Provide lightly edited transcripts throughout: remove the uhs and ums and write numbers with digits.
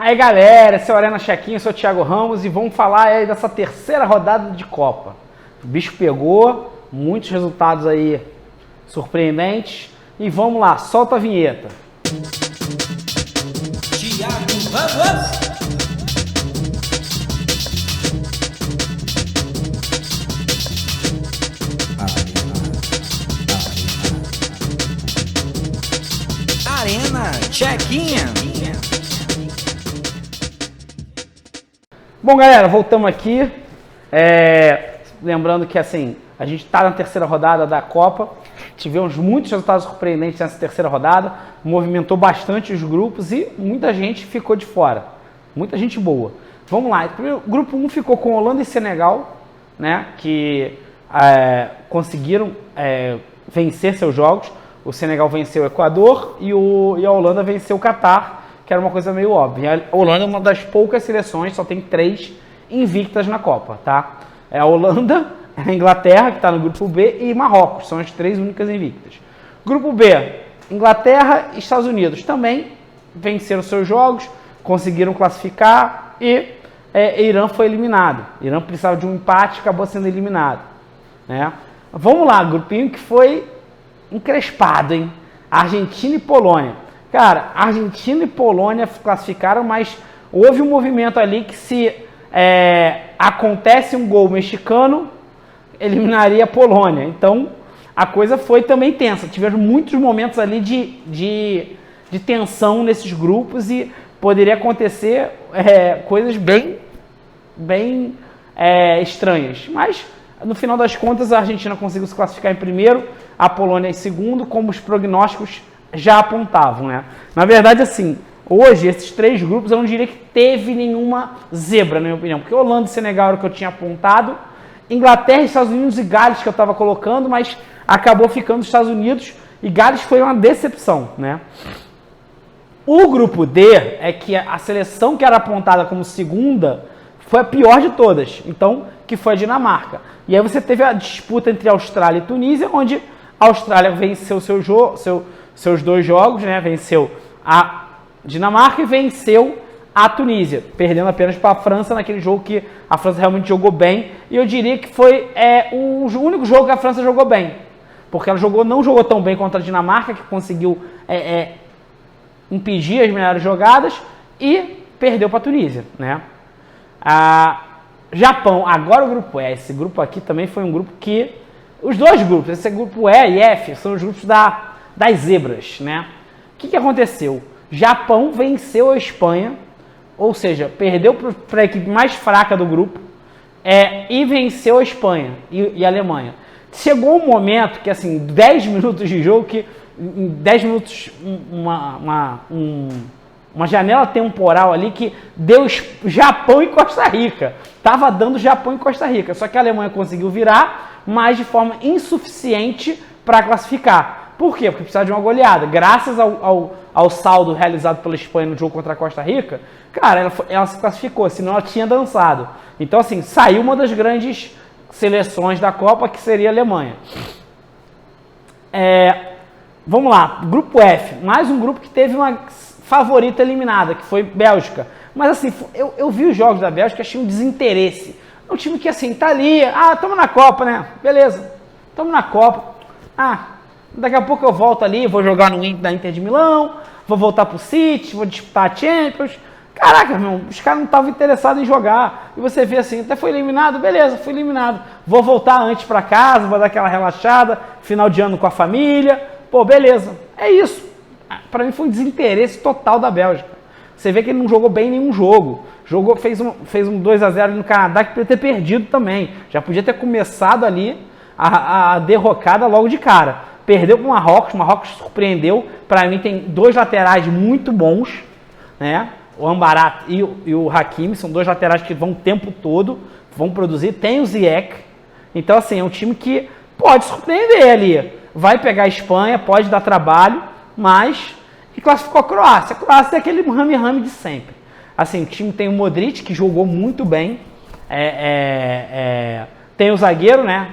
Aí galera, esse é o Arena Check-in, eu sou o Thiago Ramos e vamos falar aí dessa terceira rodada de Copa. O bicho pegou, muitos resultados aí surpreendentes e vamos lá, solta a vinheta. Thiago Ramos. Arena Check-in. Bom, galera, voltamos aqui. Lembrando que assim, a gente está na terceira rodada da Copa. Tivemos muitos resultados surpreendentes nessa terceira rodada. Movimentou bastante os grupos e muita gente ficou de fora. Muita gente boa. Vamos lá. O grupo 1 ficou com Holanda e Senegal, né? Que conseguiram vencer seus jogos. O Senegal venceu o Equador e a Holanda venceu o Catar, que era uma coisa meio óbvia. A Holanda é uma das poucas seleções, só tem 3 invictas na Copa, tá? É a Holanda, a Inglaterra, que está no grupo B, e Marrocos, são as 3 únicas invictas. Grupo B, Inglaterra e Estados Unidos também venceram seus jogos, conseguiram classificar e Irã foi eliminado. Irã precisava de um empate, acabou sendo eliminado, né? Vamos lá, grupinho que foi encrespado, hein? Argentina e Polônia. Cara, Argentina e Polônia classificaram, mas houve um movimento ali que se acontece um gol mexicano, eliminaria a Polônia. Então, a coisa foi também tensa. Tivemos muitos momentos ali de tensão nesses grupos e poderia acontecer coisas bem estranhas. Mas, no final das contas, a Argentina conseguiu se classificar em primeiro, a Polônia em segundo, como os prognósticos já apontavam, né? Na verdade, assim, hoje, esses 3 grupos, eu não diria que teve nenhuma zebra, na minha opinião, porque Holanda e Senegal era o que eu tinha apontado, Inglaterra, Estados Unidos e Gales que eu estava colocando, mas acabou ficando os Estados Unidos e Gales foi uma decepção, né? O grupo D é que a seleção que era apontada como segunda foi a pior de todas, então, que foi a Dinamarca. E aí você teve a disputa entre Austrália e Tunísia, onde a Austrália venceu seus 2 jogos, né? Venceu a Dinamarca e venceu a Tunísia, perdendo apenas para a França naquele jogo que a França realmente jogou bem. E eu diria que foi o único jogo que a França jogou bem, porque ela não jogou tão bem contra a Dinamarca, que conseguiu impedir as melhores jogadas, e perdeu para a Tunísia, né? Japão, agora o grupo E. Esse grupo aqui também foi um grupo que... Os 2 grupos, esse grupo E e F, são os grupos das zebras, né? O que aconteceu? Japão venceu a Espanha, ou seja, perdeu para a equipe mais fraca do grupo, e venceu a Espanha e a Alemanha. Chegou um momento que, assim, 10 minutos de jogo, que em 10 minutos, uma janela temporal ali que deu Japão e Costa Rica. Tava dando Japão e Costa Rica, só que a Alemanha conseguiu virar, mas de forma insuficiente para classificar. Por quê? Porque precisava de uma goleada. Graças ao saldo realizado pela Espanha no jogo contra a Costa Rica, cara, ela se classificou, senão ela tinha dançado. Então, assim, saiu uma das grandes seleções da Copa, que seria a Alemanha. Vamos lá, grupo F, mais um grupo que teve uma favorita eliminada, que foi Bélgica. Mas assim, eu vi os jogos da Bélgica, achei um desinteresse. É um time que assim, tá ali, estamos na Copa, né? Beleza, estamos na Copa. Daqui a pouco eu volto ali, vou jogar no da Inter de Milão, vou voltar pro City, vou disputar a Champions. Caraca, meu, os caras não estavam interessados em jogar. E você vê assim, até foi eliminado, beleza, fui eliminado. Vou voltar antes para casa, vou dar aquela relaxada, final de ano com a família. Pô, beleza, é isso. Para mim foi um desinteresse total da Bélgica. Você vê que ele não jogou bem em nenhum jogo. Fez um 2-0 ali no Canadá que podia ter perdido também. Já podia ter começado ali a derrocada logo de cara. Perdeu para o Marrocos surpreendeu. Para mim tem 2 laterais muito bons, né? O Ambarat e o Hakimi, são 2 laterais que vão o tempo todo, vão produzir. Tem o Ziyech. Então assim, é um time que pode surpreender ali. Vai pegar a Espanha, pode dar trabalho, mas... E classificou a Croácia. A Croácia é aquele rame-rame de sempre. Assim, o time tem o Modric, que jogou muito bem. Tem o zagueiro, né?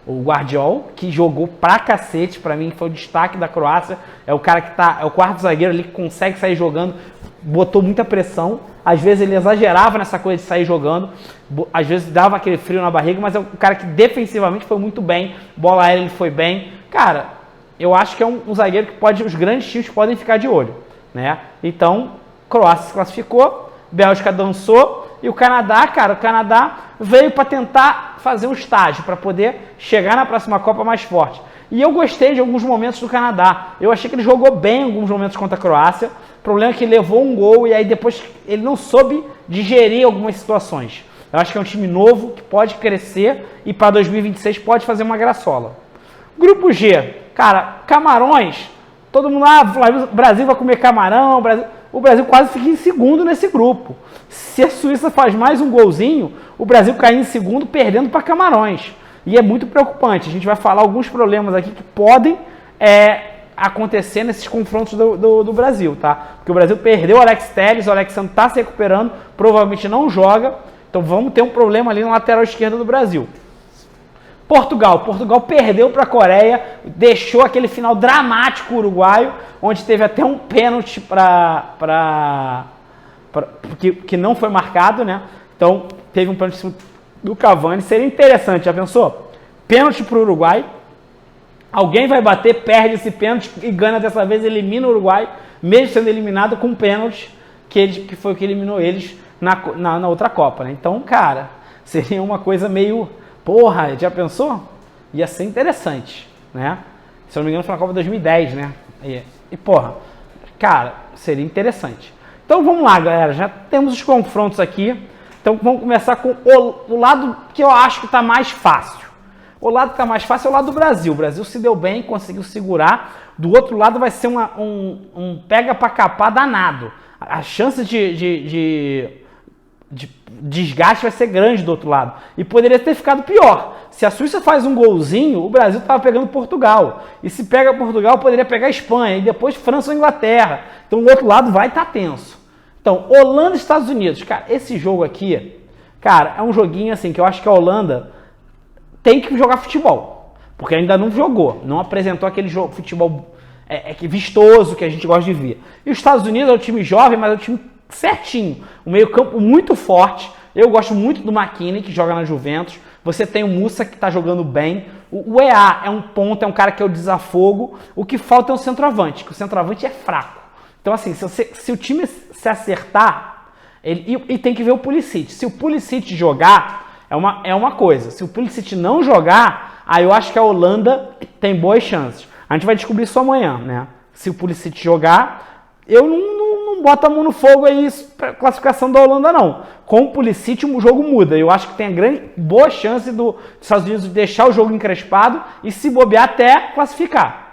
o Guardiol, que jogou pra cacete, pra mim foi o destaque da Croácia, é o cara que é o quarto zagueiro ali que consegue sair jogando, botou muita pressão, às vezes ele exagerava nessa coisa de sair jogando, às vezes dava aquele frio na barriga, mas é um cara que defensivamente foi muito bem, bola aérea ele foi bem, cara, eu acho que é um zagueiro que os grandes times podem ficar de olho, né? Então, Croácia se classificou, Bélgica dançou, e o Canadá, cara, o Canadá veio para tentar fazer um estágio, para poder chegar na próxima Copa mais forte. E eu gostei de alguns momentos do Canadá. Eu achei que ele jogou bem em alguns momentos contra a Croácia. O problema é que ele levou um gol e aí depois ele não soube digerir algumas situações. Eu acho que é um time novo, que pode crescer e para 2026 pode fazer uma graçola. Grupo G, cara, Camarões, todo mundo, o Brasil vai comer camarão, o Brasil quase fica em segundo nesse grupo. Se a Suíça faz mais um golzinho, o Brasil cai em segundo perdendo para Camarões. E é muito preocupante. A gente vai falar alguns problemas aqui que podem acontecer nesses confrontos do Brasil, tá? Porque o Brasil perdeu o Alex Telles, o Alexandre está se recuperando, provavelmente não joga. Então vamos ter um problema ali na lateral esquerda do Brasil. Portugal perdeu para a Coreia, deixou aquele final dramático uruguaio, onde teve até um pênalti que não foi marcado, né? Então teve um pênalti do Cavani, seria interessante, já pensou? Pênalti para o Uruguai, alguém vai bater, perde esse pênalti e ganha dessa vez, elimina o Uruguai, mesmo sendo eliminado com um pênalti que foi o que eliminou eles na outra Copa, né? Então, cara, seria uma coisa meio... Porra, já pensou? Ia ser interessante, né? Se eu não me engano foi na Copa 2010, né? E porra, cara, seria interessante. Então vamos lá, galera, já temos os confrontos aqui. Então vamos começar com o lado que eu acho que está mais fácil. O lado que está mais fácil é o lado do Brasil. O Brasil se deu bem, conseguiu segurar. Do outro lado vai ser um pega para capar danado. A chance de desgaste vai ser grande do outro lado. E poderia ter ficado pior. Se a Suíça faz um golzinho, o Brasil estava pegando Portugal. E se pega Portugal, poderia pegar Espanha. E depois França ou Inglaterra. Então o outro lado vai estar tenso. Então, Holanda e Estados Unidos. Cara, esse jogo aqui, cara, é um joguinho assim que eu acho que a Holanda tem que jogar futebol. Porque ainda não jogou. Não apresentou aquele jogo, futebol vistoso que a gente gosta de ver. E os Estados Unidos é um time jovem, mas é um time certinho, um meio campo muito forte. Eu gosto muito do McKinney, que joga na Juventus. Você tem o Musa, que está jogando bem. O EA é um ponto, é um cara que é o desafogo. O que falta é o centroavante, que o centroavante é fraco. Então assim, se o time se acertar, e tem que ver o Pulisic. Se o Pulisic jogar, é uma coisa. Se o Pulisic não jogar, aí eu acho que a Holanda tem boas chances. A gente vai descobrir isso amanhã, né? Se o Pulisic jogar, eu não boto a mão no fogo aí para classificação da Holanda, não. Com o Pulisic, o jogo muda. Eu acho que tem a boa chance dos Estados Unidos de deixar o jogo encrespado e se bobear até classificar.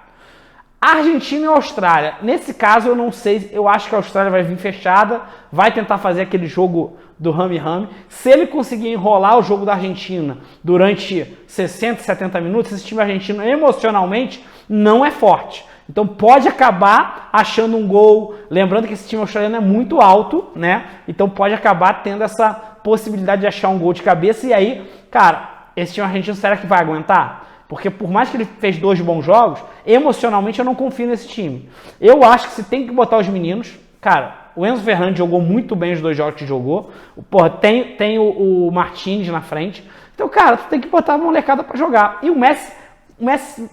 Argentina e Austrália. Nesse caso, eu não sei. Eu acho que a Austrália vai vir fechada, vai tentar fazer aquele jogo do rame-rame. Se ele conseguir enrolar o jogo da Argentina durante 60, 70 minutos, esse time argentino emocionalmente não é forte. Então pode acabar achando um gol, lembrando que esse time australiano é muito alto, né? Então pode acabar tendo essa possibilidade de achar um gol de cabeça e aí, cara, esse time argentino será que vai aguentar? Porque por mais que ele fez 2 bons jogos, emocionalmente eu não confio nesse time. Eu acho que se tem que botar os meninos, cara, o Enzo Fernandes jogou muito bem os 2 jogos que jogou, porra, tem o Martínez na frente, então, cara, tu tem que botar a molecada pra jogar. E o Messi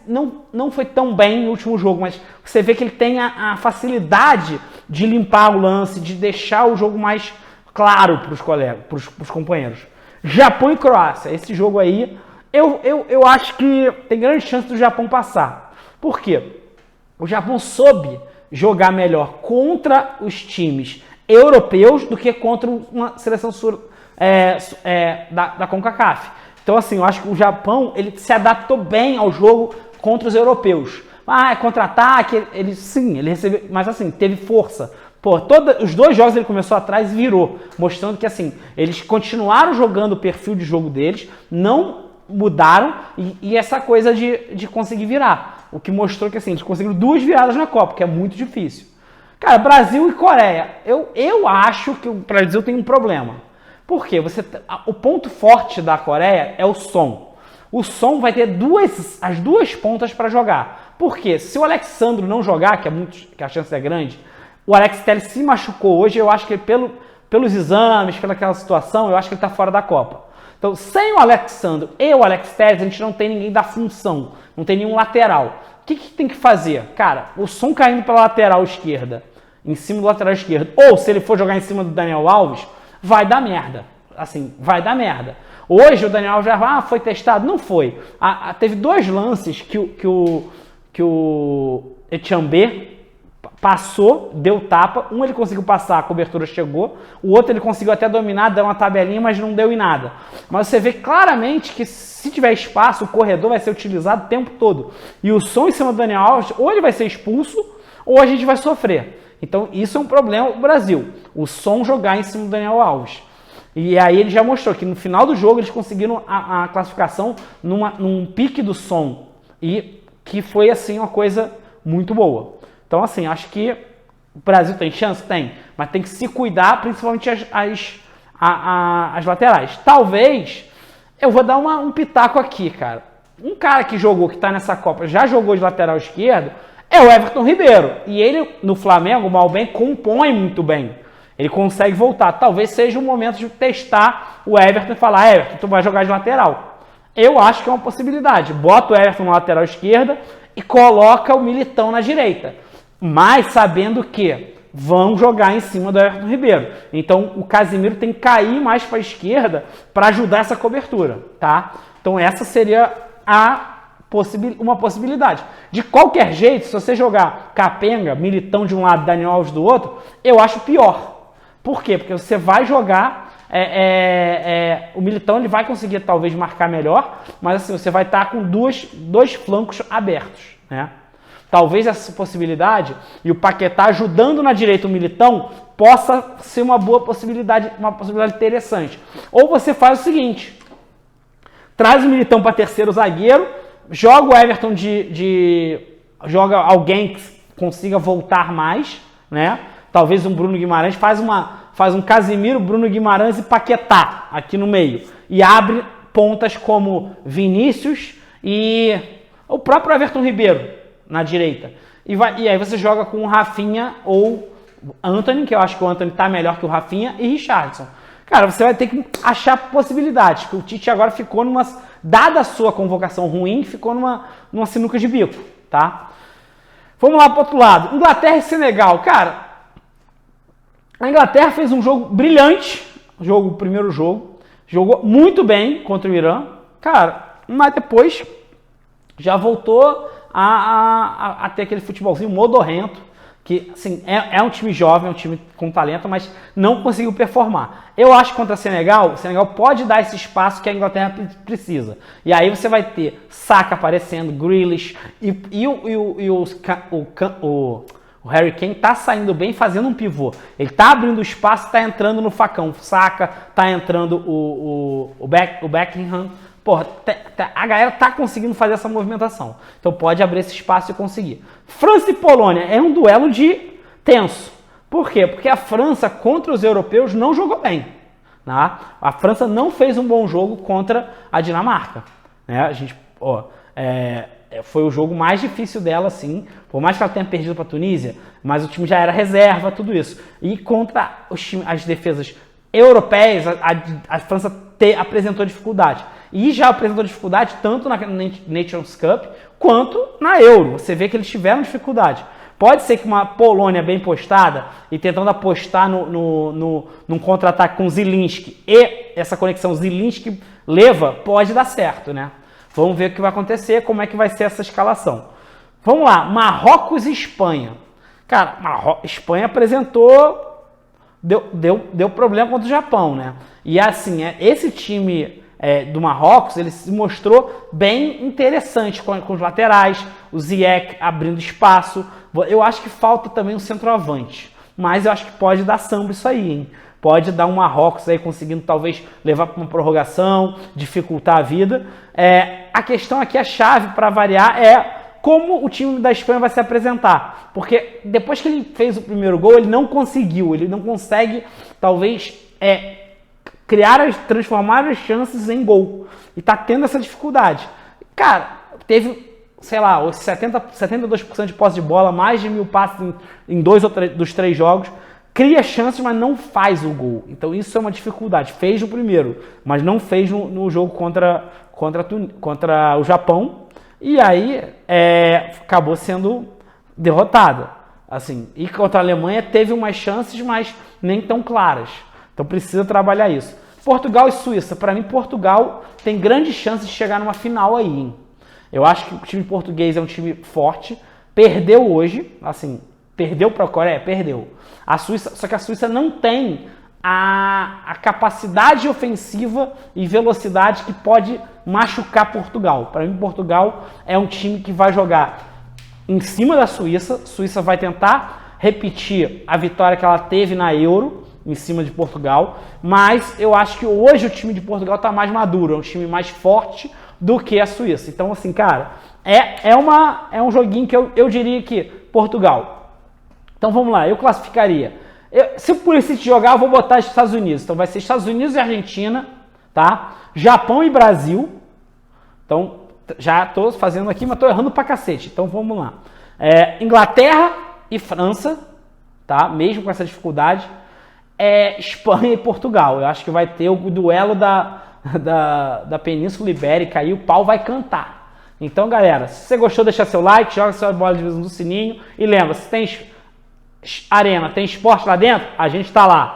não foi tão bem no último jogo, mas você vê que ele tem a facilidade de limpar o lance, de deixar o jogo mais claro para os colegas, para os companheiros. Japão e Croácia, esse jogo aí, eu acho que tem grande chance do Japão passar. Por quê? O Japão soube jogar melhor contra os times europeus do que contra uma seleção da CONCACAF. Então, assim, eu acho que o Japão ele se adaptou bem ao jogo contra os europeus. É contra-ataque, ele recebeu, mas assim, teve força. Pô, os 2 jogos ele começou atrás e virou, mostrando que assim, eles continuaram jogando o perfil de jogo deles, não mudaram, e essa coisa de conseguir virar. O que mostrou que assim, eles conseguiram 2 viradas na Copa, que é muito difícil. Cara, Brasil e Coreia. Eu acho que o Brasil tem um problema. Por quê? O ponto forte da Coreia é o som. O Son vai ter as duas pontas para jogar. Por quê? Se o Alexandre não jogar, que a chance é grande, o Alex Telles se machucou hoje, eu acho que pelos exames, pelaquela situação, eu acho que ele está fora da Copa. Então, sem o Alexandre e o Alex Telles, a gente não tem ninguém da função, não tem nenhum lateral. O que tem que fazer? Cara, o Son caindo pela lateral esquerda, em cima do lateral esquerdo, ou se ele for jogar em cima do Daniel Alves, vai dar merda. Assim, vai dar merda. Hoje o Daniel Alves já foi testado? Não foi. Teve 2 lances que o Etiambé passou, deu tapa. Um ele conseguiu passar, a cobertura chegou. O outro ele conseguiu até dominar, dar uma tabelinha, mas não deu em nada. Mas você vê claramente que se tiver espaço, o corredor vai ser utilizado o tempo todo. E o Son em cima do Daniel Alves, ou ele vai ser expulso, ou a gente vai sofrer. Então isso é um problema do Brasil. O Son jogar em cima do Daniel Alves. E aí ele já mostrou que no final do jogo eles conseguiram a classificação num pique do Son. E que foi assim uma coisa muito boa. Então, assim, acho que o Brasil tem chance? Tem. Mas tem que se cuidar, principalmente as laterais. Talvez, eu vou dar um pitaco aqui, cara. Um cara que tá nessa Copa, já jogou de lateral esquerdo, é o Everton Ribeiro. E ele, no Flamengo, mal bem, compõe muito bem. Ele consegue voltar. Talvez seja o momento de testar o Everton e falar, Everton, tu vai jogar de lateral. Eu acho que é uma possibilidade. Bota o Everton na lateral esquerda e coloca o Militão na direita. Mas sabendo que vão jogar em cima do Everton Ribeiro. Então o Casemiro tem que cair mais para a esquerda para ajudar essa cobertura, tá? Então essa seria uma possibilidade. De qualquer jeito, se você jogar Capenga, Militão de um lado, Daniel Alves do outro, eu acho pior. Por quê? Porque você vai jogar, o Militão ele vai conseguir talvez marcar melhor, mas assim, você vai estar com dois flancos abertos, né? Talvez essa possibilidade, e o Paquetá ajudando na direita o Militão, possa ser uma boa possibilidade, uma possibilidade interessante. Ou você faz o seguinte, traz o Militão para terceiro zagueiro, joga o Everton joga alguém que consiga voltar mais, né? Talvez um Bruno Guimarães, faz um Casemiro, Bruno Guimarães e Paquetá aqui no meio. E abre pontas como Vinícius e o próprio Everton Ribeiro na direita. E aí você joga com o Rafinha ou Antony, que eu acho que o Antony está melhor que o Rafinha, e Richarlison. Cara, você vai ter que achar possibilidades, porque o Tite agora ficou dada a sua convocação ruim, ficou numa sinuca de bico, tá? Vamos lá para o outro lado. Inglaterra e Senegal. Cara, a Inglaterra fez um jogo brilhante, o primeiro jogo, jogou muito bem contra o Irã, cara, mas depois já voltou a ter aquele futebolzinho modorrento, que assim, é um time jovem, é um time com talento, mas não conseguiu performar. Eu acho que contra o Senegal pode dar esse espaço que a Inglaterra precisa. E aí você vai ter Saka aparecendo, Grealish, e o Harry Kane tá saindo bem, fazendo um pivô. Ele tá abrindo espaço, tá entrando no facão. O Saka, tá entrando o Beckham. Porra, a galera tá conseguindo fazer essa movimentação. Então pode abrir esse espaço e conseguir. França e Polônia é um duelo de tenso. Por quê? Porque a França contra os europeus não jogou bem. Tá? A França não fez um bom jogo contra a Dinamarca. Né? Foi o jogo mais difícil dela, assim. Por mais que ela tenha perdido para a Tunísia, mas o time já era reserva, tudo isso. E contra as defesas europeias, a França apresentou dificuldade. E já apresentou dificuldade tanto na Nations Cup quanto na Euro. Você vê que eles tiveram dificuldade. Pode ser que uma Polônia bem postada e tentando apostar num contra-ataque com Zielinski e essa conexão Zielinski-Leva pode dar certo, né? Vamos ver o que vai acontecer, como é que vai ser essa escalação. Vamos lá, Marrocos e Espanha. Cara, Espanha apresentou, deu problema contra o Japão, né? E assim, esse time do Marrocos, ele se mostrou bem interessante com os laterais, o Ziyech abrindo espaço. Eu acho que falta também um centroavante, mas eu acho que pode dar samba isso aí, hein? Pode dar um Marrocos aí conseguindo talvez levar para uma prorrogação, dificultar a vida. A questão aqui, a chave para variar é como o time da Espanha vai se apresentar. Porque depois que ele fez o primeiro gol, ele não consegue talvez transformar as chances em gol. E tá tendo essa dificuldade. Cara, teve, sei lá, 72% de posse de bola, mais de 1.000 passes em 2 dos 3 jogos. Cria chances, mas não faz o gol. Então isso é uma dificuldade. Fez no primeiro, mas não fez no jogo contra o Japão. E aí acabou sendo derrotada. Assim, e contra a Alemanha teve umas chances, mas nem tão claras. Então precisa trabalhar isso. Portugal e Suíça. Para mim, Portugal tem grandes chances de chegar numa final aí, hein? Eu acho que o time português é um time forte. Perdeu hoje, assim, perdeu para a Coreia? Perdeu. A Suíça, só que a Suíça não tem a capacidade ofensiva e velocidade que pode machucar Portugal. Para mim, Portugal é um time que vai jogar em cima da Suíça. A Suíça vai tentar repetir a vitória que ela teve na Euro, em cima de Portugal, mas eu acho que hoje o time de Portugal está mais maduro, é um time mais forte do que a Suíça. Então, assim, cara, é um joguinho que eu diria que Portugal. Então, vamos lá, eu classificaria. Se o Pulisic jogar, eu vou botar os Estados Unidos. Então, vai ser Estados Unidos e Argentina, tá? Japão e Brasil. Então, já estou fazendo aqui, mas estou errando pra cacete. Então, vamos lá. Inglaterra e França, tá? Mesmo com essa dificuldade. Espanha e Portugal. Eu acho que vai ter o duelo da Península Ibérica aí, o pau vai cantar. Então, galera, se você gostou, deixa seu like, joga sua bola de visão do sininho e lembra, se tem arena, tem esporte lá dentro, a gente tá lá.